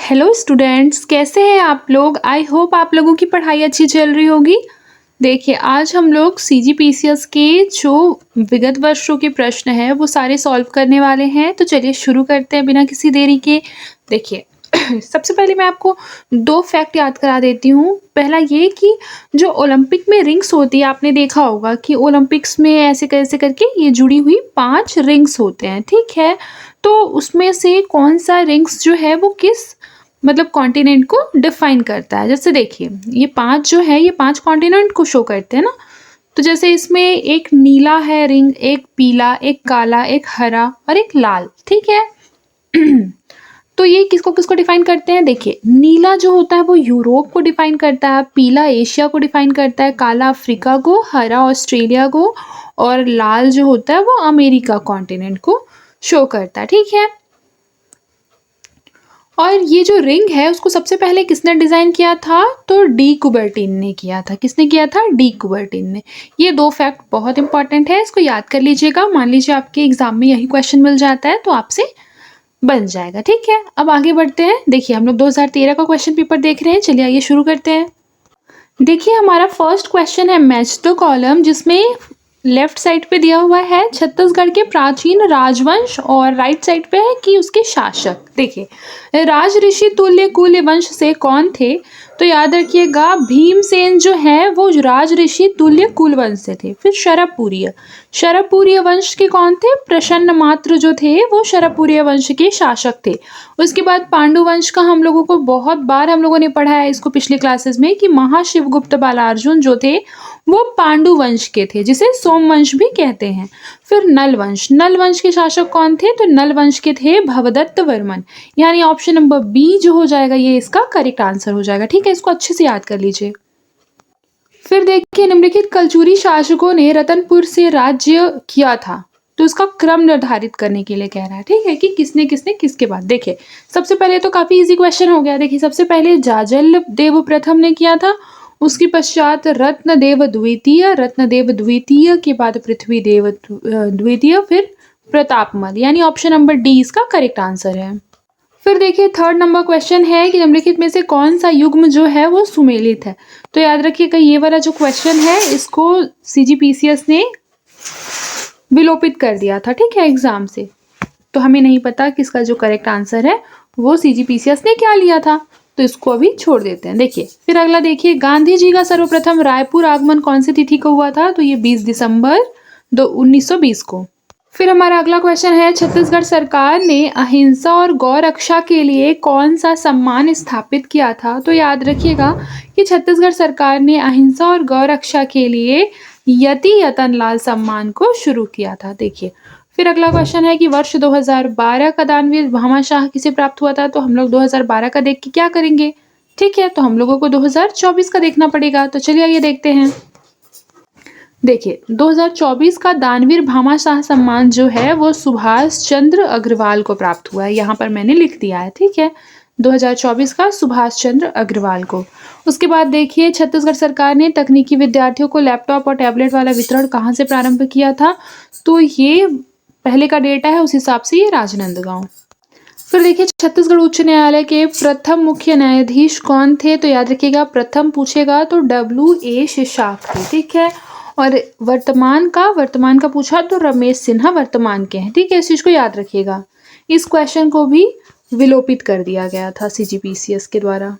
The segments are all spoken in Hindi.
हेलो स्टूडेंट्स, कैसे हैं आप लोग। आई होप आप लोगों की पढ़ाई अच्छी चल रही होगी। देखिए, आज हम लोग सीजीपीसीएस के जो विगत वर्षों के प्रश्न हैं वो सारे सॉल्व करने वाले हैं। तो चलिए शुरू करते हैं बिना किसी देरी के। देखिए सबसे पहले मैं आपको दो फैक्ट याद करा देती हूँ। पहला ये कि जो ओलंपिक में रिंग्स होती है, आपने देखा होगा कि ओलंपिक्स में ऐसे कैसे करके ये जुड़ी हुई 5 रिंग्स होते हैं, ठीक है। तो उसमें से कौन सा रिंग्स जो है वो किस मतलब कॉन्टिनेंट को डिफाइन करता है। जैसे देखिए, ये 5 जो है ये 5 कॉन्टिनेंट को शो करते हैं ना। तो जैसे इसमें एक नीला है रिंग, एक पीला, एक काला, एक हरा और एक लाल, ठीक है। तो ये किसको किसको डिफाइन करते हैं। देखिए, नीला जो होता है वो यूरोप को डिफाइन करता है, पीला एशिया को डिफाइन करता है, काला अफ्रीका को, हरा ऑस्ट्रेलिया को और लाल जो होता है वो अमेरिका कॉन्टिनेंट को शो करता है, ठीक है। और ये जो रिंग है उसको सबसे पहले किसने डिज़ाइन किया था, तो डी कुबर्टिन ने किया था। किसने किया था, डी कुबर्टिन ने। ये दो फैक्ट बहुत इंपॉर्टेंट है, इसको याद कर लीजिएगा। मान लीजिए आपके एग्जाम में यही क्वेश्चन मिल जाता है तो आपसे बन जाएगा, ठीक है। अब आगे बढ़ते हैं। देखिए, हम लोग 2013 का क्वेश्चन पेपर देख रहे हैं। चलिए आइए शुरू करते हैं। देखिए, हमारा फर्स्ट क्वेश्चन है मैच द कॉलम, जिसमें लेफ्ट साइड पे दिया हुआ है छत्तीसगढ़ के प्राचीन राजवंश और राइट साइड पे है कि उसके शासक। देखिए, राज ऋषि तुल्य कुल वंश से कौन थे, तो याद रखिएगा भीमसेन जो है वो राज ऋषि तुल्य कुल वंश से थे। फिर शरपुरीय वंश के कौन थे, प्रसन्न मात्र जो थे वो शरपुरीय वंश के शासक थे। उसके बाद पांडु वंश का हम लोगों को बहुत बार हम लोगों ने पढ़ा है इसको पिछले क्लासेस में कि महाशिवगुप्त बालार्जुन जो थे वो पांडु वंश के थे, जिसे सोमवंश भी कहते हैं। फिर नल वंश के शासक कौन थे, तो नल वंश के थे भवदत्त वर्मन। यानी ऑप्शन नंबर बी जो हो जाएगा ये इसका करेक्ट आंसर हो जाएगा, ठीक है। इसको अच्छे से याद कर लीजिए। फिर देखिए, निम्नलिखित कलचुरी शासकों ने रतनपुर से राज्य किया था, तो उसका क्रम निर्धारित करने के लिए कह रहा है, ठीक है, कि किसने किसने किसके बाद। देखिए, सबसे पहले तो काफी इजी क्वेश्चन हो गया। देखिए, सबसे पहले जाजल देव प्रथम ने किया था, उसके पश्चात रत्नदेव द्वितीय के बाद पृथ्वीदेव द्वितीय, फिर प्रतापमल। यानी ऑप्शन नंबर डी इसका करेक्ट आंसर है। फिर देखिए, थर्ड नंबर क्वेश्चन है कि निम्नलिखित में से कौन सा युग्म जो है वो सुमेलित है। तो याद रखिएगा ये वाला जो क्वेश्चन है इसको सीजीपीसीएस ने विलोपित कर दिया था, ठीक है, एग्जाम से। तो हमें नहीं पता कि इसका जो करेक्ट आंसर है वो सीजीपीसीएस ने क्या लिया था, तो इसको अभी छोड़ देते हैं। देखिए, फिर अगला देखिए, गांधी जी का सर्वप्रथम रायपुर आगमन कौन सी तिथि को हुआ था, तो ये 20 दिसंबर 1920 को। फिर हमारा अगला क्वेश्चन है, छत्तीसगढ़ सरकार ने अहिंसा और गौ रक्षा के लिए कौन सा सम्मान स्थापित किया था। तो याद रखिएगा कि छत्तीसगढ़ सरकार ने अहिंसा और गौ रक्षा के लिए यति यतनलाल सम्मान को शुरू किया था। देखिए, फिर अगला क्वेश्चन है कि वर्ष 2012 का दानवीर भामाशाह किसे प्राप्त हुआ था। तो हम लोग 2012 का देख के क्या करेंगे, ठीक है, तो हम लोगों को 2024 का देखना पड़ेगा। तो चलिए ये देखते हैं। देखिए, 2024 का दानवीर भामाशाह सम्मान जो है वो सुभाष चंद्र अग्रवाल को प्राप्त हुआ है। यहाँ पर मैंने लिख दिया है, ठीक है, 2024 का सुभाष चंद्र अग्रवाल को। उसके बाद देखिए, छत्तीसगढ़ सरकार ने तकनीकी विद्यार्थियों को लैपटॉप और टैबलेट वाला वितरण कहाँ से प्रारंभ किया था। तो ये पहले का डेटा है, उस हिसाब से ये राजनांदगांव। फिर देखिए, छत्तीसगढ़ उच्च न्यायालय के प्रथम मुख्य न्यायाधीश कौन थे। तो याद रखिएगा, प्रथम पूछेगा तो WA शेषाक थे, ठीक है। और वर्तमान का पूछा तो रमेश सिन्हा वर्तमान के हैं, ठीक है, इस चीज को याद रखिएगा। इस क्वेश्चन को भी विलोपित कर दिया गया था सीजीपीसीएस के द्वारा।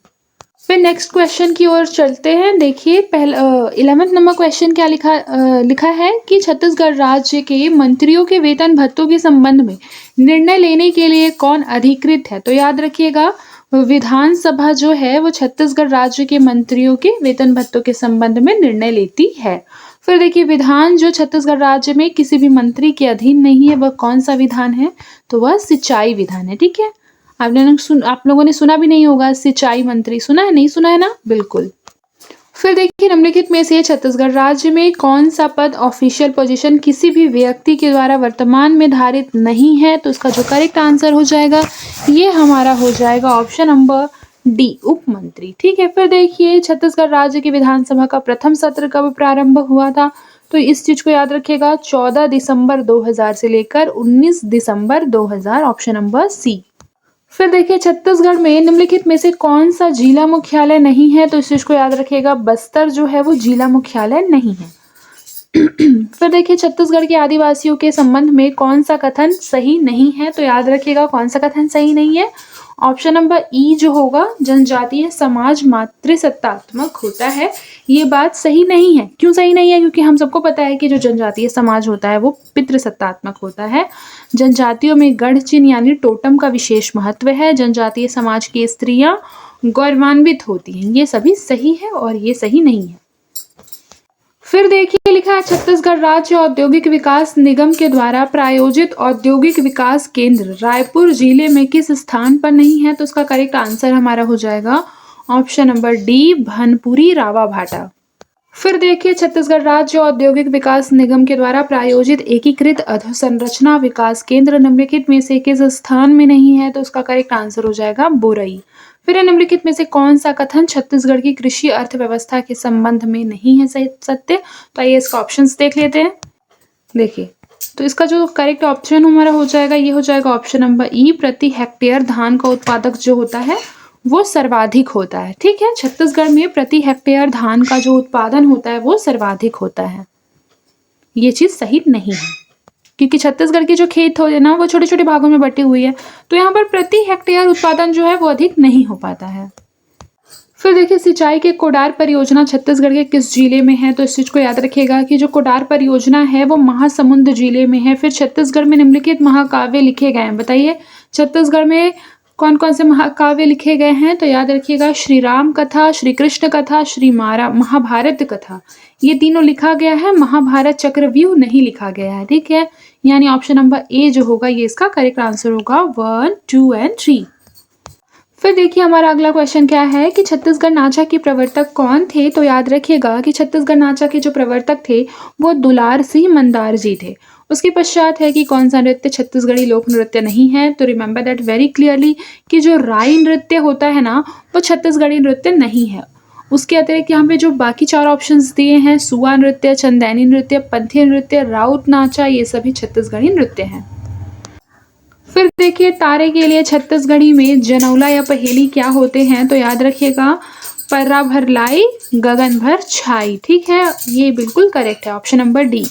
फिर नेक्स्ट क्वेश्चन की ओर चलते हैं। देखिए, 11वें नंबर क्वेश्चन क्या लिखा है कि छत्तीसगढ़ राज्य के मंत्रियों के वेतन भत्तों के संबंध में निर्णय लेने के लिए कौन अधिकृत है। तो याद रखिएगा, विधानसभा जो है वो छत्तीसगढ़ राज्य के मंत्रियों के वेतन भत्तों के संबंध में निर्णय लेती है। फिर देखिए, विधान जो छत्तीसगढ़ राज्य में किसी भी मंत्री के अधीन नहीं है, वह कौन सा विधान है, तो वह सिंचाई विधान है, ठीक है। आप लोगों ने सुना भी नहीं होगा, सिंचाई मंत्री सुना है, नहीं सुना है ना, बिल्कुल। फिर देखिए, निम्नलिखित में से छत्तीसगढ़ राज्य में कौन सा पद ऑफिशियल पोजीशन किसी भी व्यक्ति के द्वारा वर्तमान में धारित नहीं है। तो इसका जो करेक्ट आंसर हो जाएगा ये हमारा हो जाएगा ऑप्शन नंबर डी, उप मंत्री, ठीक है। फिर देखिए, छत्तीसगढ़ राज्य की विधानसभा का प्रथम सत्र कब प्रारंभ हुआ था। तो इस चीज को याद रखिएगा, 14 दिसंबर 2000 से लेकर 19 दिसंबर 2000, ऑप्शन नंबर सी। फिर देखिए छत्तीसगढ़ में निम्नलिखित में से कौन सा जिला मुख्यालय नहीं है, तो इस चीज को याद रखिएगा, बस्तर जो है वो जिला मुख्यालय नहीं है। फिर देखिए छत्तीसगढ़ के आदिवासियों के संबंध में कौन सा कथन सही नहीं है, तो याद रखिएगा कौन सा कथन सही नहीं है। ऑप्शन नंबर ई जो होगा, जनजातीय समाज मातृसत्तात्मक होता है, ये बात सही नहीं है। क्यों सही नहीं है? क्योंकि हम सबको पता है कि जो जनजातीय समाज होता है वो पितृसत्तात्मक होता है। जनजातियों में गढ़ चिन्ह यानी टोटम का विशेष महत्व है। जनजातीय समाज की स्त्रियां गौरवान्वित होती हैं। ये सभी सही है और ये सही नहीं है। फिर देखिए लिखा है छत्तीसगढ़ राज्य औद्योगिक विकास निगम के द्वारा प्रायोजित औद्योगिक विकास केंद्र रायपुर जिले में किस स्थान पर नहीं है, तो उसका करेक्ट आंसर हमारा हो जाएगा option number D, Bhanpuri Rawabhata. फिर देखिए छत्तीसगढ़ राज्य औद्योगिक विकास निगम के द्वारा प्रायोजित एकीकृत अधोसंरचना विकास केंद्र निम्नलिखित में से किस स्थान में नहीं है, तो उसका करेक्ट आंसर हो जाएगा बोरई। फिर निम्नलिखित में से कौन सा कथन छत्तीसगढ़ की कृषि अर्थव्यवस्था के संबंध में नहीं है सत्य, तो आइए इसका ऑप्शंस देख लेते हैं। देखिए तो इसका जो करेक्ट ऑप्शन हमारा हो जाएगा, ये हो जाएगा ऑप्शन नंबर ई, प्रति हेक्टेयर धान का उत्पादक जो होता है वो सर्वाधिक होता है। ठीक है, छत्तीसगढ़ में प्रति हेक्टेयर धान का जो उत्पादन होता है वो सर्वाधिक होता है। ये चीज सही नहीं है, क्योंकि छत्तीसगढ़ की जो खेत हो ना वो छोटे छोटे भागों में बटी हुई है, तो यहाँ पर प्रति हेक्टेयर उत्पादन जो है वो अधिक नहीं हो पाता है। फिर देखिए सिंचाई के कोडार परियोजना छत्तीसगढ़ के किस जिले में है, तो इस चीज को याद रखिएगा कि जो कोडार परियोजना है वो महासमुंद जिले में है। फिर छत्तीसगढ़ में निम्नलिखित महाकाव्य लिखे गए हैं, बताइए छत्तीसगढ़ में कौन कौन से महाकाव्य लिखे गए हैं, तो याद रखिएगा श्री राम कथा, श्री कृष्ण कथा, श्री महाभारत कथा, ये तीनों लिखा गया है। महाभारत चक्रव्यूह नहीं लिखा गया है। ठीक है, यानी ऑप्शन नंबर ए जो होगा ये इसका करेक्ट आंसर होगा 1, 2 एंड 3। फिर देखिए हमारा अगला क्वेश्चन क्या है कि छत्तीसगढ़ नाचा के प्रवर्तक कौन थे, तो याद रखिएगा कि छत्तीसगढ़ नाचा के जो प्रवर्तक थे वो दुलार सिंह मंदार जी थे। उसके पश्चात है कि कौन सा नृत्य छत्तीसगढ़ी लोक नृत्य नहीं है, तो रिमेंबर दैट वेरी क्लियरली कि जो राई नृत्य होता है ना वो छत्तीसगढ़ी नृत्य नहीं है। उसके अतिरिक्त यहाँ पे जो बाकी 4 ऑप्शंस दिए हैं, सुआ नृत्य, चंदैनी नृत्य, पंथी नृत्य, राउत नाचा, ये सभी छत्तीसगढ़ी नृत्य हैं। फिर देखिए तारे के लिए छत्तीसगढ़ी में जनौला या पहेली क्या होते हैं, तो याद रखिएगा पर्रा भर लाई गगन भर छाई। ठीक है, ये बिल्कुल करेक्ट है, ऑप्शन नंबर डी।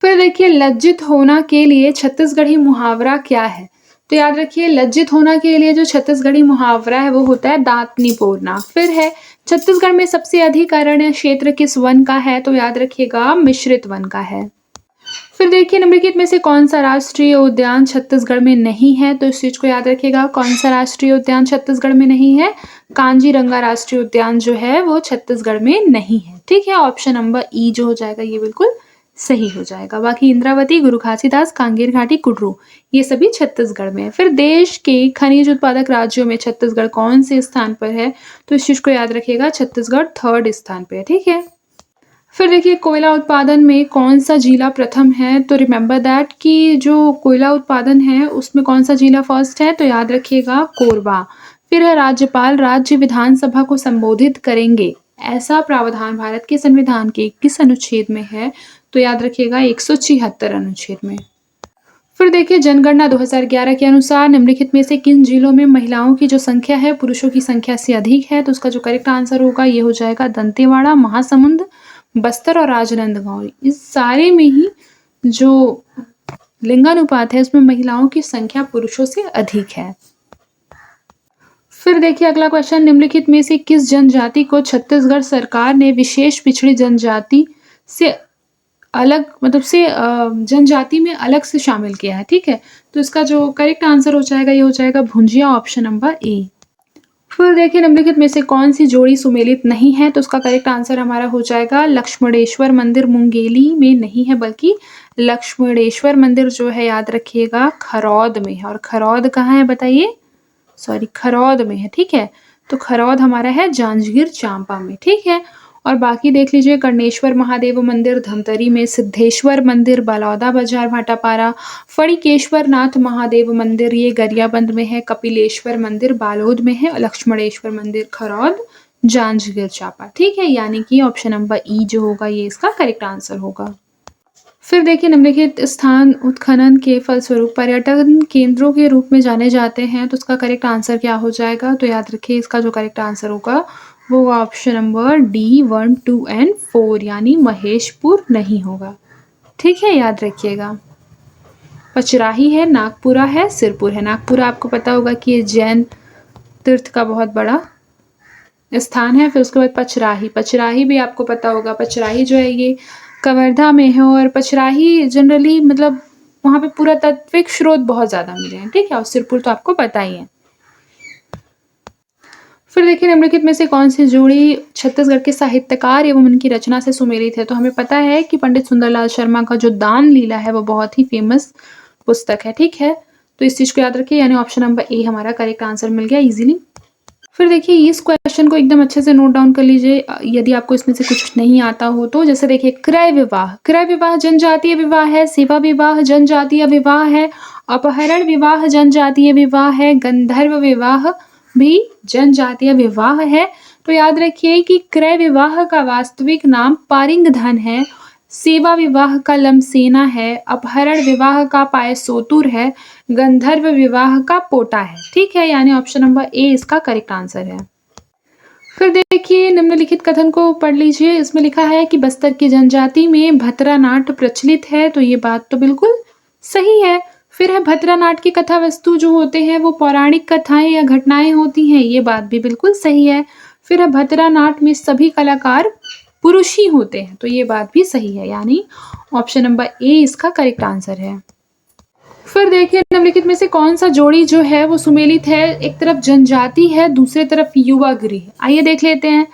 फिर देखिए लज्जित होना के लिए छत्तीसगढ़ी मुहावरा क्या है, तो याद रखिए लज्जित होना के लिए जो छत्तीसगढ़ी मुहावरा है वो होता है दांत निपोरना। फिर है छत्तीसगढ़ में सबसे अधिक अरण्य क्षेत्र किस वन का है, तो याद रखिएगा मिश्रित वन का है। फिर देखिए निम्नलिखित में से कौन सा राष्ट्रीय उद्यान छत्तीसगढ़ में नहीं है, तो इस चीज को याद रखिएगा कौन सा राष्ट्रीय उद्यान छत्तीसगढ़ में नहीं है, कांजीरंगा राष्ट्रीय उद्यान जो है वो छत्तीसगढ़ में नहीं है। ठीक है, ऑप्शन नंबर ई जो हो जाएगा ये बिल्कुल सही हो जाएगा। बाकी इंद्रावती, गुरु घासीदास, कांगेर घाटी, कुडरू, ये सभी छत्तीसगढ़ में है। फिर देश के खनिज उत्पादक राज्यों में छत्तीसगढ़ कौन से स्थान पर है, तो इस चीज को याद रखिएगा छत्तीसगढ़ 3rd स्थान पे है। ठीक है, फिर देखिए कोयला उत्पादन में कौन सा जिला प्रथम है, तो रिमेंबर दैट कि जो कोयला उत्पादन है उसमें कौन सा जिला फर्स्ट है, तो याद रखिएगा कोरबा। फिर है राज्यपाल राज्य विधानसभा को संबोधित करेंगे, ऐसा प्रावधान भारत के संविधान के किस अनुच्छेद में है, तो याद रखिएगा 176 अनुच्छेद में। फिर देखिए जनगणना 2011 के अनुसार निम्नलिखित में से किन जिलों में महिलाओं की जो संख्या है पुरुषों की संख्या से अधिक है, तो उसका जो करेक्ट आंसर होगा ये हो जाएगा दंतेवाड़ा, महासमुंद, बस्तर और राजनांदगांव। इस सारे में ही जो लिंगानुपात है उसमें महिलाओं की संख्या पुरुषों से अधिक है। फिर देखिए अगला क्वेश्चन, निम्नलिखित में से किस जनजाति को छत्तीसगढ़ सरकार ने विशेष पिछड़ी जनजाति से अलग जनजाति में अलग से शामिल किया है। ठीक है, तो इसका जो करेक्ट आंसर हो जाएगा ये हो जाएगा भुंजिया, ऑप्शन नंबर ए। फिर देखिए निम्नलिखित में से कौन सी जोड़ी सुमेलित नहीं है, तो उसका करेक्ट आंसर हमारा हो जाएगा लक्ष्मणेश्वर मंदिर मुंगेली में नहीं है, बल्कि लक्ष्मणेश्वर मंदिर जो है याद रखिएगा खरौद में है। और खरौद कहाँ है बताइए, खरौद में है। ठीक है, तो खरौद हमारा है जांजगीर चांपा में। ठीक है, और बाकी देख लीजिए कर्णेश्वर महादेव मंदिर धमतरी में, सिद्धेश्वर मंदिर बलौदा बाजार भाटापारा, फणिकेश्वर नाथ महादेव मंदिर ये गरियाबंद में है, कपिलेश्वर मंदिर बालोद में है, लक्ष्मणेश्वर मंदिर खरौद जांजगीर चांपा। ठीक है, यानी कि ऑप्शन नंबर ई जो होगा ये इसका करेक्ट आंसर होगा। फिर देखिए निम्नलिखित स्थान उत्खनन के फलस्वरूप पर्यटन केंद्रों के रूप में जाने जाते हैं, तो इसका करेक्ट आंसर क्या हो जाएगा? तो याद रखिए इसका जो करेक्ट आंसर होगा वो ऑप्शन नंबर डी 1, 2 एंड 4 यानी महेशपुर नहीं होगा। ठीक है, याद रखिएगा। पचराही है, नागपुरा है, सिरपुर है। नागपुरा आपको पता होगा कि ये जैन तीर्थ का बहुत बड़ा स्थान है। फिर उसके बाद पचराही, पचराही भी आपको पता होगा। पचराही जो है ये कवर्धा में है और पचराही जनरली मतलब वहाँ पे पुरातात्विक स्रोत बहुत ज़्यादा मिले हैं। ठीक है, और सिरपुर तो आपको पता ही है। फिर देखिए निम्नलिखित में से कौन सी जोड़ी छत्तीसगढ़ के साहित्यकार एवं उनकी रचना से सुमेलित है? तो हमें पता है कि पंडित सुंदरलाल शर्मा का जो दान लीला है वो बहुत ही फेमस पुस्तक है। ठीक है, तो इस चीज़ को याद रखिए, यानी ऑप्शन नंबर ए हमारा करेक्ट आंसर मिल गया इजीली। फिर देखिए इस क्वेश्चन को एकदम अच्छे से नोट डाउन कर लीजिए यदि आपको इसमें से कुछ नहीं आता हो तो। जैसे देखिए क्रय विवाह, क्रय विवाह जनजातीय विवाह है, सेवा विवाह जनजातीय विवाह है, अपहरण विवाह जनजातीय विवाह है, गंधर्व विवाह भी जनजातीय विवाह है। तो याद रखिए कि क्रय विवाह का वास्तविक नाम पारिंगधन है, सेवा विवाह का लमसेना है, अपहरण विवाह का पायसोतुर है, गंधर्व विवाह का पोटा है। ठीक है, यानी ऑप्शन नंबर ए इसका करेक्ट आंसर है। फिर देखिए निम्नलिखित कथन को पढ़ लीजिए। इसमें लिखा है कि बस्तर की जनजाति में भतरा नाट्य प्रचलित है, तो ये बात तो बिल्कुल सही है। फिर है भतरा नाट्य की कथा वस्तु जो होते हैं वो पौराणिक कथाएं या घटनाएं होती हैं, ये बात भी बिल्कुल सही है। फिर है भतरा नाट्य में सभी कलाकार पुरुष ही होते हैं, तो ये बात भी सही है, यानी ऑप्शन नंबर ए इसका करेक्ट आंसर है। फिर देखिए निम्नलिखित में से कौन सा जोड़ी जो है वो सुमेलित है? एक तरफ जनजाति है, दूसरे तरफ युवा गृह। आइए देख लेते हैं।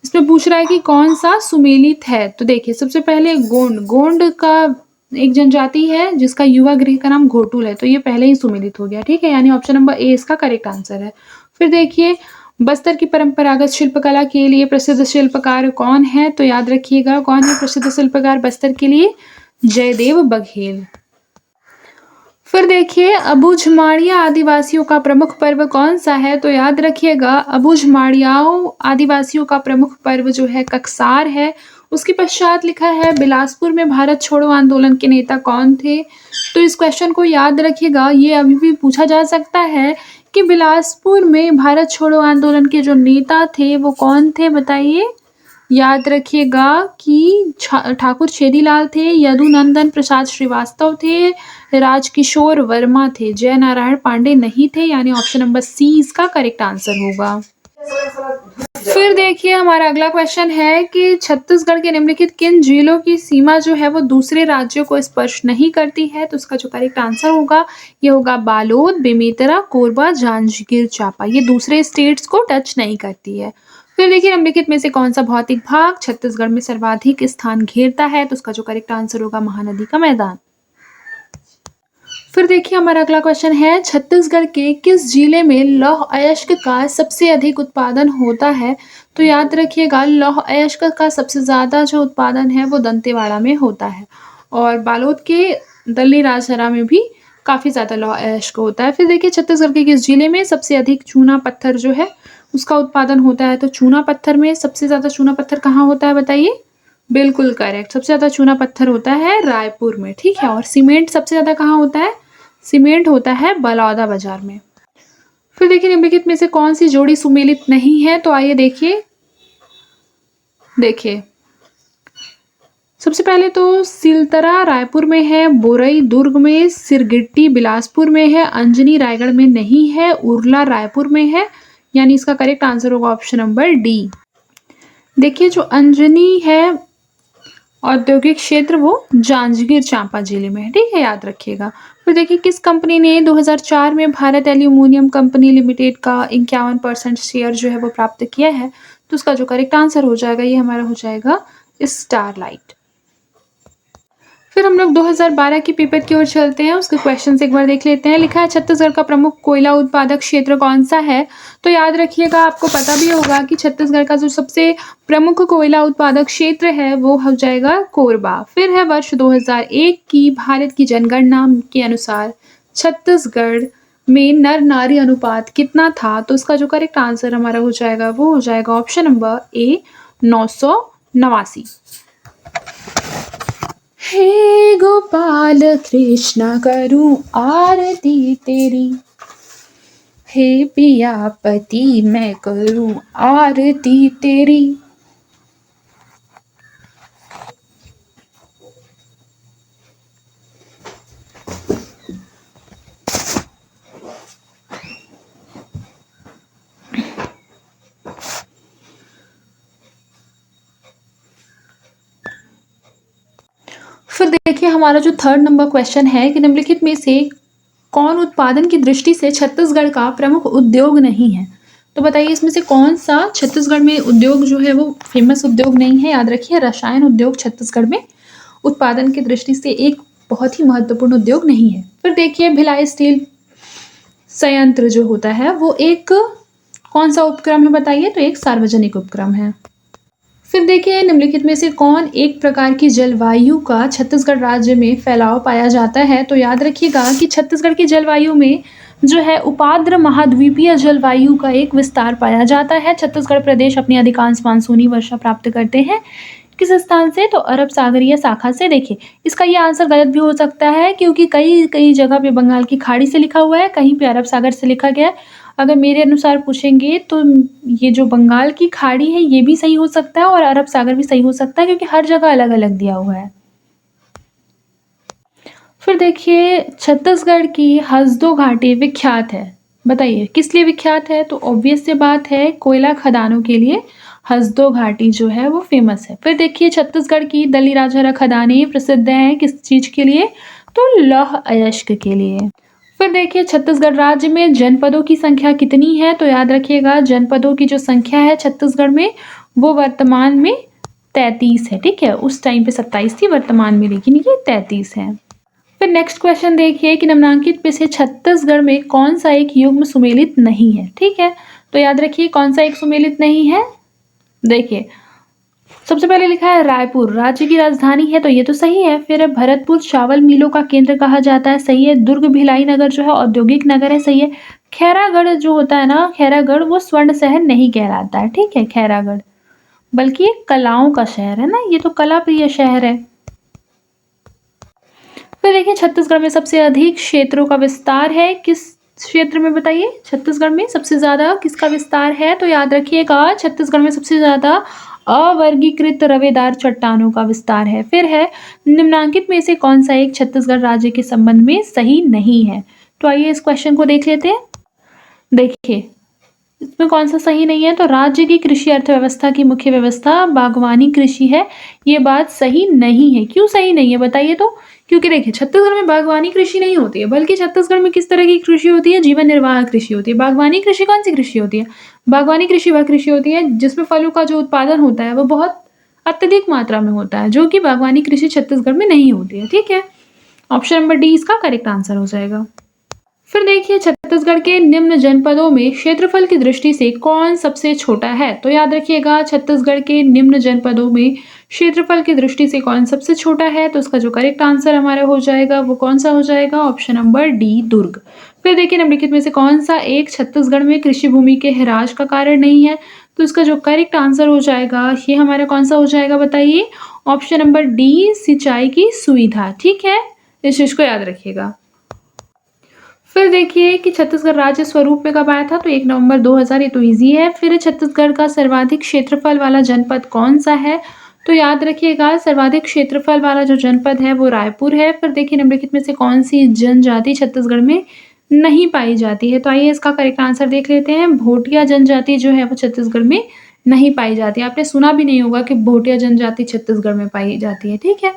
इसमें पूछ रहा है कि कौन सा सुमेलित है। तो देखिए सबसे पहले गोंड, गोंड का एक जनजाति है जिसका युवा गृह का नाम घोटुल है, तो ये पहले ही सुमेलित हो गया। ठीक है, यानी ऑप्शन नंबर ए इसका करेक्ट आंसर है। फिर देखिए बस्तर की परंपरागत शिल्पकला के लिए प्रसिद्ध शिल्पकार कौन है? तो याद रखिएगा कौन है प्रसिद्ध शिल्पकार बस्तर के लिए? जयदेव बघेल। फिर देखिए अबूझमाड़िया आदिवासियों का प्रमुख पर्व कौन सा है? तो याद रखिएगा अबूझमाड़ियाओं आदिवासियों का प्रमुख पर्व जो है ककसार है। उसके पश्चात लिखा है बिलासपुर में भारत छोड़ो आंदोलन के नेता कौन थे? तो इस क्वेश्चन को याद रखिएगा, ये अभी भी पूछा जा सकता है कि बिलासपुर में भारत छोड़ो आंदोलन के जो नेता थे वो कौन थे, बताइए। याद रखिएगा कि ठाकुर छेदीलाल थे, यदुनंदन प्रसाद श्रीवास्तव थे, राजकिशोर वर्मा थे, जय नारायण पांडे नहीं थे, यानी ऑप्शन नंबर सी इसका करेक्ट आंसर होगा। फिर देखिए हमारा अगला क्वेश्चन है कि छत्तीसगढ़ के निम्नलिखित किन जिलों की सीमा जो है वो दूसरे राज्यों को स्पर्श नहीं करती है? तो इसका जो करेक्ट आंसर होगा ये होगा बालोद, बेमेतरा, कोरबा, जांजगीर चांपा। ये दूसरे स्टेट्स को टच नहीं करती है। फिर देखिए निम्नलिखित में से कौन सा भौतिक भाग छत्तीसगढ़ में सर्वाधिक स्थान घेरता है? तो उसका जो करेक्ट आंसर होगा महानदी का मैदान। फिर देखिए हमारा अगला क्वेश्चन है छत्तीसगढ़ के किस जिले में लौह अयस्क का सबसे अधिक उत्पादन होता है? तो याद रखिएगा लौह अयस्क का सबसे ज़्यादा जो उत्पादन है वो दंतेवाड़ा में होता है और बालोद के दल्ली राजहरा में भी काफ़ी ज़्यादा लौह अयस्क होता है। फिर देखिए छत्तीसगढ़ के किस जिले में सबसे अधिक चूना पत्थर जो है उसका उत्पादन होता है? तो चूना पत्थर में सबसे ज़्यादा चूना पत्थर कहाँ होता है, बताइए। बिल्कुल करेक्ट, सबसे ज़्यादा चूना पत्थर होता है रायपुर में। ठीक है, और सीमेंट सबसे ज़्यादा कहाँ होता है? सीमेंट होता है बलौदा बाजार में। फिर देखिए निम्नलिखित में से कौन सी जोड़ी सुमेलित नहीं है? तो आइए देखिए सबसे पहले तो सिलतरा रायपुर में है, बोरई दुर्ग में, सिरगिट्टी बिलासपुर में है, अंजनी रायगढ़ में नहीं है, उरला रायपुर में है, यानी इसका करेक्ट आंसर होगा ऑप्शन नंबर डी। देखिए जो अंजनी है औद्योगिक क्षेत्र वो जांजगीर चांपा जिले में है। ठीक है, याद रखिएगा। फिर देखिए किस कंपनी ने 2004 में भारत एल्यूमिनियम कंपनी लिमिटेड का 51% शेयर जो है वो प्राप्त किया है? तो उसका जो करेक्ट आंसर हो जाएगा ये हमारा हो जाएगा स्टारलाइट। फिर हम लोग 2012 के पेपर की ओर चलते हैं, उसके क्वेश्चन एक बार देख लेते हैं। लिखा है छत्तीसगढ़ का प्रमुख कोयला उत्पादक क्षेत्र कौन सा है? तो याद रखिएगा आपको पता भी होगा कि छत्तीसगढ़ का जो सबसे प्रमुख कोयला उत्पादक क्षेत्र है वो हो जाएगा कोरबा। फिर है वर्ष 2001 की भारत की जनगणना के अनुसार छत्तीसगढ़ में नर नारी अनुपात कितना था? तो उसका जो करेक्ट आंसर हमारा हो जाएगा वो हो जाएगा ऑप्शन नंबर ए 989। हे गोपाल कृष्ण करूं आरती तेरी, हे पियापति मैं करूं आरती तेरी। फिर देखिए हमारा जो थर्ड नंबर क्वेश्चन है कि निम्नलिखित में से कौन उत्पादन की दृष्टि से छत्तीसगढ़ का प्रमुख उद्योग नहीं है। तो बताइए इसमें से कौन सा छत्तीसगढ़ में उद्योग जो है वो फेमस उद्योग नहीं है। याद रखिए रसायन उद्योग छत्तीसगढ़ में उत्पादन की दृष्टि से एक बहुत ही महत्वपूर्ण उद्योग नहीं है। फिर देखिए भिलाई स्टील संयंत्र जो होता है वो एक कौन सा उपक्रम है बताइए, तो एक सार्वजनिक उपक्रम है। फिर देखिए निम्नलिखित में से कौन एक प्रकार की जलवायु का छत्तीसगढ़ राज्य में फैलाव पाया जाता है। तो याद रखिएगा कि छत्तीसगढ़ की जलवायु में जो है उपाद्र महाद्वीपीय जलवायु का एक विस्तार पाया जाता है। छत्तीसगढ़ प्रदेश अपनी अधिकांश मानसूनी वर्षा प्राप्त करते हैं किस स्थान से, तो अरब सागरीय शाखा से। देखिए इसका ये आंसर गलत भी हो सकता है क्योंकि कई कई जगह पे बंगाल की खाड़ी से लिखा हुआ है, कहीं पे अरब सागर से लिखा गया है। अगर मेरे अनुसार पूछेंगे तो ये जो बंगाल की खाड़ी है ये भी सही हो सकता है और अरब सागर भी सही हो सकता है क्योंकि हर जगह अलग अलग दिया हुआ है। फिर देखिए छत्तीसगढ़ की हसदो घाटी विख्यात है, बताइए किस लिए विख्यात है। तो ऑब्वियस से बात है कोयला खदानों के लिए हसदो घाटी जो है वो फेमस है। फिर देखिए छत्तीसगढ़ की दलीराजहरा खदानें प्रसिद्ध हैं किस चीज के लिए, तो लौह अयस्क के लिए। फिर देखिए छत्तीसगढ़ राज्य में जनपदों की संख्या कितनी है। तो याद रखिएगा जनपदों की जो संख्या है छत्तीसगढ़ में वो वर्तमान में 33 है। ठीक है, उस टाइम पे 27 थी, वर्तमान में लेकिन ये 33 है। फिर नेक्स्ट क्वेश्चन देखिए कि निम्नलिखित में से छत्तीसगढ़ में कौन सा एक युग्म सुमेलित नहीं है। ठीक है, तो याद रखिए कौन सा एक सुमेलित नहीं है। देखिए सबसे पहले लिखा है रायपुर राज्य की राजधानी है, तो ये तो सही है। फिर भरतपुर चावल मिलों का केंद्र कहा जाता है, सही है। दुर्ग भिलाई नगर जो है औद्योगिक नगर है, सही है। खैरागढ़ जो होता है ना, खैरागढ़ वो स्वर्ण शहर नहीं कहलाता है। ठीक है, खैरागढ़ बल्कि एक कलाओं का शहर है ना, ये तो कला प्रिय शहर है। फिर देखिए छत्तीसगढ़ में सबसे अधिक क्षेत्रों का विस्तार है किस क्षेत्र में, बताइए छत्तीसगढ़ में सबसे ज्यादा किसका विस्तार है। तो याद रखिएगा छत्तीसगढ़ में सबसे ज्यादा अवर्गीकृत रवेदार चट्टानों का विस्तार है। फिर है निम्नांकित में से कौन सा एक छत्तीसगढ़ राज्य के संबंध में सही नहीं है। तो आइए इस क्वेश्चन को देख लेते हैं। देखिए इसमें कौन सा सही नहीं है, तो राज्य की कृषि अर्थव्यवस्था की मुख्य व्यवस्था बागवानी कृषि है, ये बात सही नहीं है। क्यों सही नहीं है बताइए, तो क्योंकि देखिए छत्तीसगढ़ में बागवानी कृषि नहीं होती है, बल्कि छत्तीसगढ़ में किस तरह की कृषि होती है, जीवन निर्वाह कृषि होती है। बागवानी कृषि कौन सी कृषि होती है, बागवानी कृषि वह कृषि होती है जिसमें फलों का जो उत्पादन होता है वो बहुत अत्यधिक मात्रा में होता है, जो कि बागवानी कृषि छत्तीसगढ़ में नहीं होती है। ठीक है, ऑप्शन नंबर डी इसका करेक्ट आंसर हो जाएगा। फिर देखिए छत्तीसगढ़ के निम्न जनपदों में क्षेत्रफल की दृष्टि से कौन सबसे छोटा है। तो याद रखिएगा छत्तीसगढ़ के निम्न जनपदों में क्षेत्रफल की दृष्टि से कौन सबसे छोटा है, तो उसका जो करेक्ट आंसर हमारा हो जाएगा वो कौन सा हो जाएगा, ऑप्शन नंबर डी दुर्ग। फिर देखिए निम्नलिखित में से कौन सा एक छत्तीसगढ़ में कृषि भूमि के ह्रास का कारण नहीं है। तो इसका जो करेक्ट आंसर हो जाएगा ये हमारा कौन सा हो जाएगा बताइए, ऑप्शन नंबर डी सिंचाई की सुविधा। ठीक है, इस चीज को याद रखिएगा। फिर देखिए कि छत्तीसगढ़ राज्य स्वरूप में कब आया था, तो 1 नवंबर 2000, ये तो इजी है। फिर छत्तीसगढ़ का सर्वाधिक क्षेत्रफल वाला जनपद कौन सा है, तो याद रखिएगा सर्वाधिक क्षेत्रफल वाला जो जनपद है वो रायपुर है। फिर देखिए निम्नलिखित में से कौन सी जनजाति छत्तीसगढ़ में नहीं पाई जाती है। तो आइए इसका करेक्ट आंसर देख लेते हैं। भोटिया जनजाति जो है वो छत्तीसगढ़ में नहीं पाई जाती है। आपने सुना भी नहीं होगा कि भोटिया जनजाति छत्तीसगढ़ में पाई जाती है। ठीक है,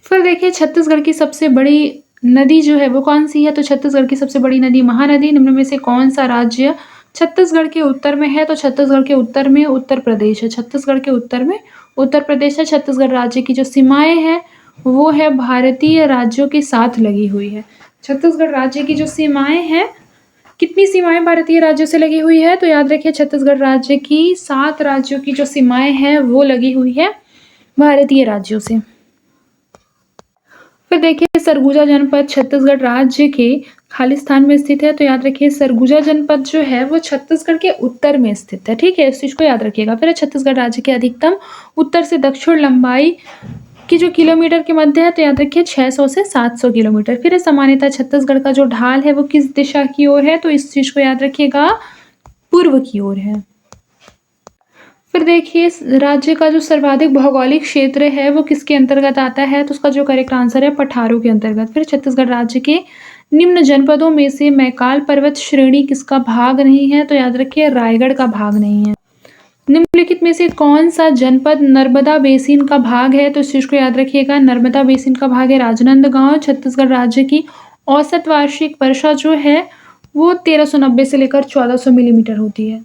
फिर देखिए छत्तीसगढ़ की सबसे बड़ी नदी जो है वो कौन सी है, तो छत्तीसगढ़ की सबसे बड़ी नदी महानदी। निम्न में से कौन सा राज्य छत्तीसगढ़ के उत्तर में है, तो छत्तीसगढ़ के उत्तर में उत्तर प्रदेश है। छत्तीसगढ़ के उत्तर में उत्तर प्रदेश है। छत्तीसगढ़ राज्य की जो सीमाएं हैं वो है भारतीय राज्यों के साथ लगी हुई है। छत्तीसगढ़ राज्य की जो सीमाएं हैं, कितनी सीमाएं भारतीय राज्यों से लगी हुई है, तो याद रखिए छत्तीसगढ़ राज्य की 7 राज्यों की जो सीमाएं हैं वो लगी हुई है भारतीय राज्यों से। फिर देखिए सरगुजा जनपद छत्तीसगढ़ राज्य के खालिस्तान में स्थित है। तो याद रखिए सरगुजा जनपद जो है वो छत्तीसगढ़ के उत्तर में स्थित है। ठीक है, इस चीज को याद रखिएगा। फिर छत्तीसगढ़ राज्य की अधिकतम उत्तर से दक्षिण लंबाई कि जो किलोमीटर के मध्य है तो याद रखिए 600 से 700 किलोमीटर। फिर सामान्यतः छत्तीसगढ़ का जो ढाल है वो किस दिशा की ओर है, तो इस चीज़ को याद रखिएगा पूर्व की ओर है। फिर देखिए राज्य का जो सर्वाधिक भौगोलिक क्षेत्र है वो किसके अंतर्गत आता है, तो उसका जो करेक्ट आंसर है पठारों के अंतर्गत। फिर छत्तीसगढ़ राज्य के निम्न जनपदों में से मैकाल पर्वत श्रेणी किसका भाग नहीं है, तो याद रखिए रायगढ़ का भाग नहीं है। निम्नलिखित में से कौन सा जनपद नर्मदा बेसिन का भाग है, तो इस चीज को याद रखिएगा नर्मदा बेसिन का भाग है राजनांदगांव। छत्तीसगढ़ राज्य की औसत वार्षिक वर्षा जो है वो 1390 से लेकर 1400 मिलीमीटर होती है।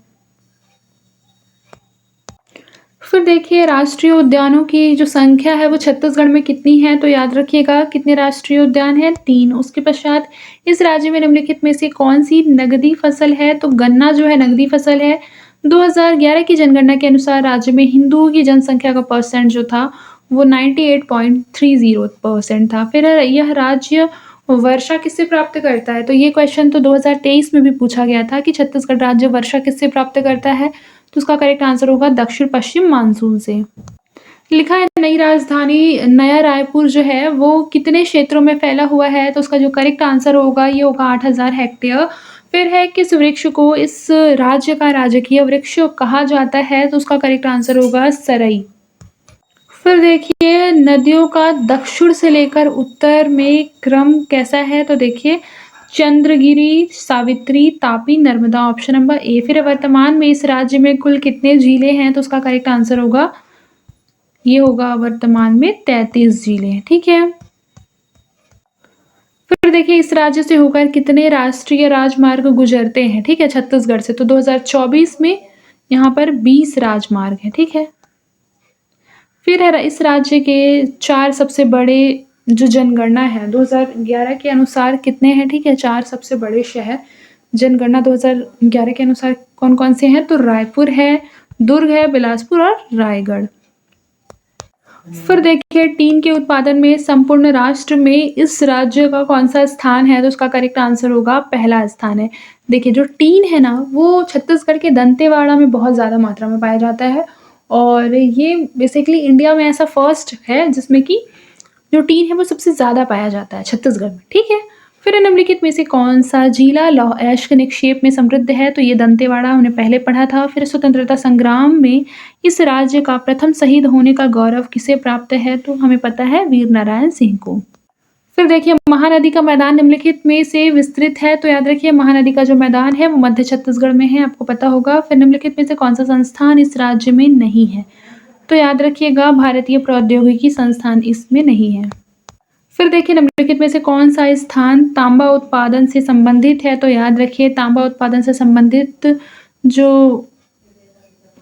फिर देखिए राष्ट्रीय उद्यानों की जो संख्या है वो छत्तीसगढ़ में कितनी है, तो याद रखिएगा कितने राष्ट्रीय उद्यान हैं, 3। उसके पश्चात इस राज्य में निम्नलिखित में से कौन सी नगदी फसल है, तो गन्ना जो है नगदी फसल है। 2011 की जनगणना के अनुसार राज्य में हिंदुओं की जनसंख्या का परसेंट जो था वो 98.30% था। फिर यह राज्य वर्षा किससे प्राप्त करता है, तो ये क्वेश्चन तो 2023 में भी पूछा गया था कि छत्तीसगढ़ राज्य वर्षा किससे प्राप्त करता है, तो उसका करेक्ट आंसर होगा दक्षिण पश्चिम मानसून से। लिखा है नई राजधानी नया रायपुर जो है वो कितने क्षेत्रों में फैला हुआ है, तो उसका जो करेक्ट आंसर होगा ये होगा 8000 हेक्टेयर। फिर है किस वृक्ष को इस राज्य का राजकीय वृक्ष कहा जाता है, तो उसका करेक्ट आंसर होगा सरई। फिर देखिए नदियों का दक्षिण से लेकर उत्तर में क्रम कैसा है, तो देखिए Chandragiri, Savitri, Tapi, Narmada, option number A. फिर वर्तमान में इस राज्य में कुल कितने जिले हैं, तो उसका करेक्ट आंसर होगा ये होगा वर्तमान में 33 जिले। ठीक है। फिर देखिए इस राज्य से होकर कितने राष्ट्रीय राजमार्ग गुजरते हैं, ठीक है, छत्तीसगढ़ से, तो 2024 में यहाँ पर 20 राजमार्ग है। ठीक है। फिर है इस राज्य के 4 सबसे बड़े जो जनगणना है 2011 के अनुसार कितने हैं, ठीक है, 4 सबसे बड़े शहर जनगणना 2011 के अनुसार कौन कौन से हैं, तो रायपुर है, दुर्ग है, बिलासपुर और रायगढ़। फिर देखिए टीन के उत्पादन में संपूर्ण राष्ट्र में इस राज्य का कौन सा स्थान है, तो उसका करेक्ट आंसर होगा पहला स्थान है। देखिए जो टीन है ना वो छत्तीसगढ़ के दंतेवाड़ा में बहुत ज़्यादा मात्रा में पाया जाता है और ये बेसिकली इंडिया में ऐसा फर्स्ट है जिसमें कि जो टीन है वो सबसे ज़्यादा पाया जाता है छत्तीसगढ़ में। ठीक है। फिर निम्नलिखित में से कौन सा जिला लौह अयस्क निक्षेप में समृद्ध है, तो ये दंतेवाड़ा हमने पहले पढ़ा था। फिर स्वतंत्रता संग्राम में इस राज्य का प्रथम शहीद होने का गौरव किसे प्राप्त है, तो हमें पता है वीर नारायण सिंह को। फिर देखिए महानदी का मैदान निम्नलिखित में से विस्तृत है, तो याद रखिए महानदी का जो मैदान है वो मध्य छत्तीसगढ़ में है, आपको पता होगा। फिर निम्नलिखित में से कौन सा संस्थान इस राज्य में नहीं है, तो याद रखिएगा भारतीय प्रौद्योगिकी संस्थान इसमें नहीं है। फिर देखिए निम्नलिखित में से कौन सा स्थान तांबा उत्पादन से संबंधित है, तो याद रखिए तांबा उत्पादन से संबंधित जो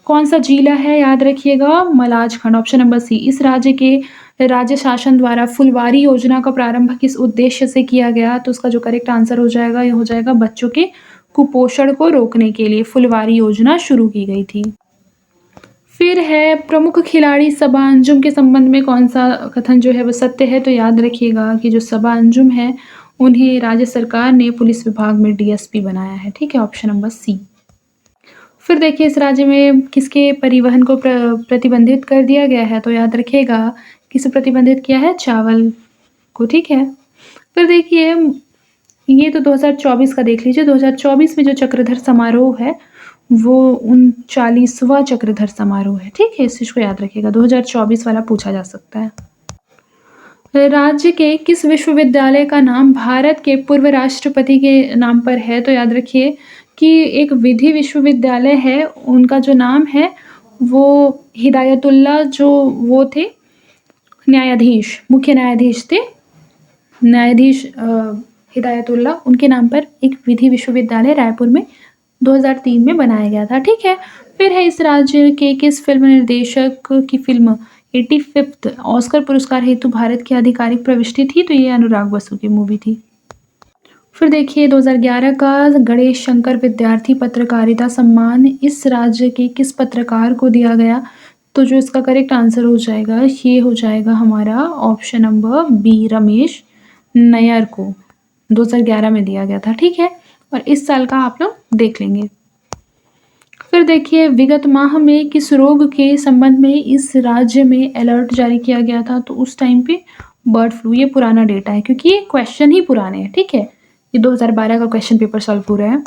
कौन सा जिला है याद रखिएगा मलाजखंड, ऑप्शन नंबर सी। इस राज्य के राज्य शासन द्वारा फुलवारी योजना का प्रारंभ किस उद्देश्य से किया गया, तो उसका जो करेक्ट आंसर हो जाएगा ये हो जाएगा बच्चों के कुपोषण को रोकने के लिए फुलवारी योजना शुरू की गई थी। फिर है प्रमुख खिलाड़ी सबा अंजुम के संबंध में कौन सा कथन जो है वो सत्य है, तो याद रखिएगा कि जो सबा अंजुम है उन्हें राज्य सरकार ने पुलिस विभाग में डीएसपी बनाया है। ठीक है, ऑप्शन नंबर सी। फिर देखिए इस राज्य में किसके परिवहन को प्रतिबंधित कर दिया गया है, तो याद रखिएगा किसे प्रतिबंधित किया है, चावल को। ठीक है। फिर देखिए ये तो 2024 का देख लीजिए, 2024 में जो चक्रधर समारोह है वो 39वां चक्रधर समारोह है। ठीक है, इस चीज़ को याद रखिएगा, 2024 वाला पूछा जा सकता है। राज्य के किस विश्वविद्यालय का नाम भारत के पूर्व राष्ट्रपति के नाम पर है, तो याद रखिए कि एक विधि विश्वविद्यालय है, उनका जो नाम है वो हिदायतुल्ला जो वो थे न्यायाधीश, मुख्य न्यायाधीश थे, न्यायाधीश हिदायतुल्ला, उनके नाम पर एक विधि विश्वविद्यालय रायपुर में 2003 में बनाया गया था। ठीक है। फिर है इस राज्य के किस फिल्म निर्देशक की फिल्म 85th ऑस्कर पुरस्कार हेतु भारत की आधिकारिक प्रविष्टि थी, तो ये अनुराग बसु की मूवी थी। फिर देखिए 2011 का गणेश शंकर विद्यार्थी पत्रकारिता सम्मान इस राज्य के किस पत्रकार को दिया गया, तो जो इसका करेक्ट आंसर हो जाएगा ये हो जाएगा हमारा option number B, Ramesh Nayyar को 2011 में दिया गया था। ठीक है, और इस साल का आप लोग देख लेंगे। फिर देखिए विगत माह में किस रोग के संबंध में इस राज्य में अलर्ट जारी किया गया था? तो उस टाइम पे बर्ड फ्लू, ये पुराना डेटा है क्योंकि ये क्वेश्चन ही पुराने हैं, ठीक है? ये 2012 का क्वेश्चन पेपर सॉल्व पूरा है।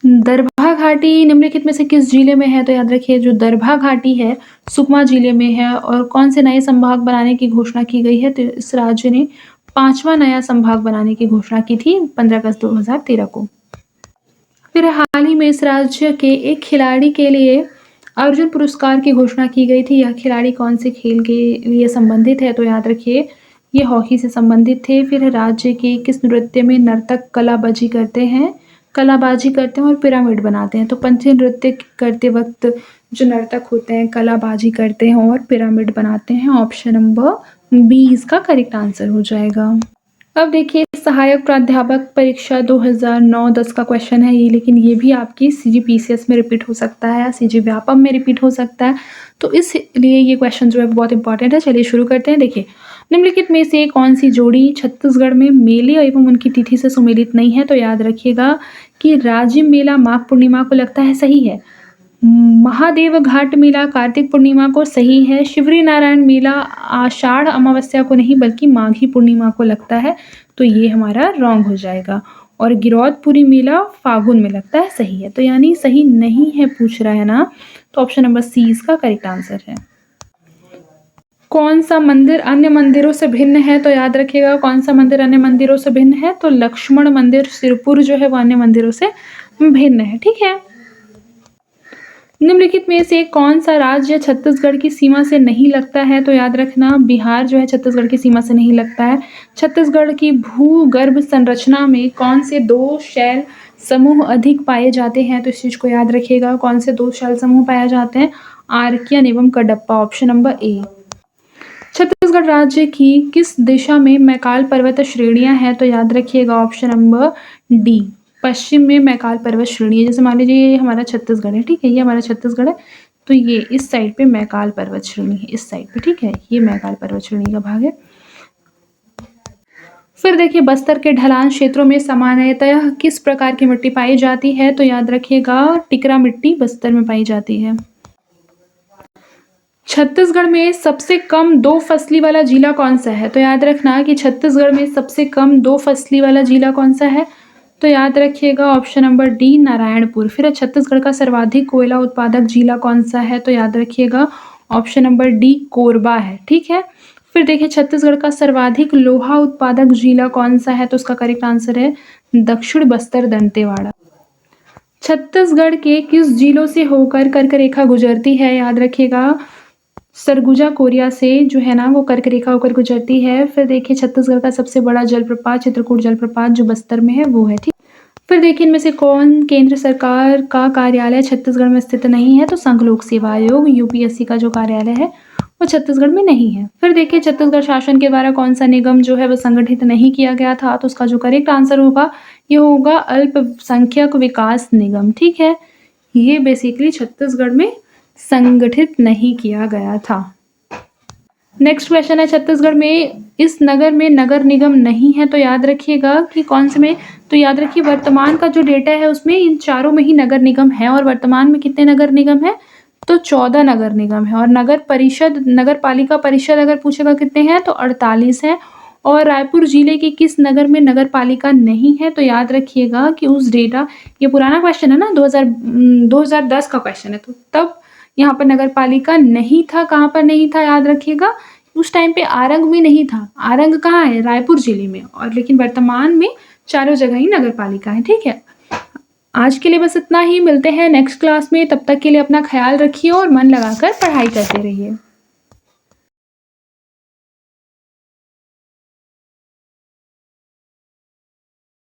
दरभा घाटी निम्नलिखित में से किस जिले में है? तो याद रखिए जो दरभा घाटी है सुकमा जिले में है। और कौन से नए संभाग बनाने की घोषणा की गई है? तो इस राज्य ने 5वां नया संभाग बनाने की घोषणा की थी 15 अगस्त 2013 को। फिर हाल ही में इस राज्य के एक खिलाड़ी के लिए अर्जुन पुरस्कार की घोषणा की गई थी। यह खिलाड़ी कौन से खेल के लिए संबंधित है? तो याद रखिए ये हॉकी से संबंधित थे। फिर राज्य के किस नृत्य में नर्तक कलाबाजी करते हैं और पिरामिड बनाते हैं? तो पंथी नृत्य करते वक्त जो नर्तक होते हैं कलाबाजी करते हैं और पिरामिड बनाते हैं। ऑप्शन नंबर बी इसका करेक्ट आंसर हो जाएगा। अब देखिए सहायक प्राध्यापक परीक्षा 2009-10 का क्वेश्चन है ये, लेकिन ये भी आपकी CGPCS में रिपीट हो सकता है या CG व्यापम में रिपीट हो सकता है, तो इसलिए ये क्वेश्चन जो है बहुत इंपॉर्टेंट है। चलिए शुरू करते हैं। देखिए निम्नलिखित में से कौन सी जोड़ी छत्तीसगढ़ में मेले एवं उनकी तिथि से सुमेलित नहीं है? तो याद रखिएगा कि राजिम मेला माघ पूर्णिमा को लगता है, सही है। महादेव घाट मेला कार्तिक पूर्णिमा को, सही है। शिवरी नारायण मेला आषाढ़ अमावस्या को नहीं बल्कि माघी पूर्णिमा को लगता है, तो ये हमारा रॉन्ग हो जाएगा। और गिरौदपुरी मेला फागुन में लगता है, सही है। तो यानी सही नहीं है पूछ रहा है ना, तो ऑप्शन नंबर सी इसका करेक्ट आंसर है। कौन सा मंदिर अन्य मंदिरों से भिन्न है? तो याद रखिएगा कौन सा मंदिर अन्य मंदिरों से भिन्न है? तो लक्ष्मण मंदिर सिरपुर जो है वो अन्य मंदिरों से भिन्न है, ठीक है। निम्नलिखित में से कौन सा राज्य छत्तीसगढ़ की सीमा से नहीं लगता है? तो याद रखना बिहार जो है छत्तीसगढ़ की सीमा से नहीं लगता है। छत्तीसगढ़ की भूगर्भ संरचना में कौन से 2 शैल समूह अधिक पाए जाते हैं? तो इस चीज को याद रखिएगा कौन से 2 शैल समूह पाए जाते हैं? आर्कियन एवं Kadapa, option number A. Chhattisgarh राज्य की किस दिशा में मैकाल पर्वत श्रेणियां हैं? तो याद रखिएगा ऑप्शन नंबर डी, पश्चिम में मैकाल पर्वत श्रेणी है। जैसे मान लीजिए ये हमारा छत्तीसगढ़ है, ठीक है, ये हमारा छत्तीसगढ़ है, तो ये इस साइड पे मैकाल पर्वत श्रेणी है, इस साइड पे, ठीक है, ये मैकाल पर्वत श्रेणी का भाग है। फिर देखिए बस्तर के ढलान क्षेत्रों में सामान्यतः किस प्रकार की मिट्टी पाई जाती है? तो याद रखिएगा टिकरा मिट्टी बस्तर में पाई जाती है। छत्तीसगढ़ में सबसे कम 2 फसली वाला जिला कौन सा है? तो याद रखना कि छत्तीसगढ़ में सबसे कम 2 फसली वाला जिला कौन सा है? तो याद रखिएगा ऑप्शन नंबर डी नारायणपुर। फिर छत्तीसगढ़ का सर्वाधिक कोयला उत्पादक जिला कौन सा है? तो याद रखिएगा ऑप्शन नंबर डी कोरबा है, ठीक है। फिर देखिए छत्तीसगढ़ का सर्वाधिक लोहा उत्पादक जिला कौन सा है? तो उसका करेक्ट आंसर है दक्षिण बस्तर दंतेवाड़ा। छत्तीसगढ़ के किस जिलों से होकर कर्क रेखा गुजरती है? याद रखिएगा सरगुजा कोरिया से जो है ना वो कर्क रेखा होकर गुजरती है। फिर देखिए छत्तीसगढ़ का सबसे बड़ा जलप्रपात चित्रकूट जलप्रपात जो बस्तर में है वो है, ठीक। फिर देखिए इनमें से कौन केंद्र सरकार का कार्यालय छत्तीसगढ़ में स्थित नहीं है? तो संघ लोक सेवा आयोग UPSC का जो कार्यालय है वो छत्तीसगढ़ में नहीं है। फिर देखिए छत्तीसगढ़ शासन के द्वारा कौन सा निगम जो है वो संगठित नहीं किया गया था? तो उसका जो करेक्ट आंसर होगा ये होगा अल्पसंख्यक विकास निगम, ठीक है। ये बेसिकली छत्तीसगढ़ में संगठित नहीं किया गया था। नेक्स्ट क्वेश्चन है छत्तीसगढ़ में इस नगर में नगर निगम नहीं है, तो याद रखिएगा कि कौन से में? तो याद रखिए वर्तमान का जो डेटा है उसमें इन चारों में ही नगर निगम है। और वर्तमान में कितने नगर निगम है? तो 14 नगर निगम है। और नगर परिषद नगर पालिका परिषद अगर पूछेगा कितने हैं तो 48 है। और रायपुर जिले के किस नगर में नगर पालिका नहीं है? तो याद रखिएगा कि उस डेटा, ये पुराना क्वेश्चन है ना, 2010 का क्वेश्चन है, तो तब यहाँ पर नगर पालिका नहीं था। कहाँ पर नहीं था? याद रखिएगा उस टाइम पे आरंग में नहीं था। आरंग कहाँ है? रायपुर जिले में। और लेकिन वर्तमान में चारों जगह ही नगर पालिका है, ठीक है। आज के लिए बस इतना ही, मिलते हैं नेक्स्ट क्लास में। तब तक के लिए अपना ख्याल रखिए और मन लगाकर पढ़ाई करते रहिए।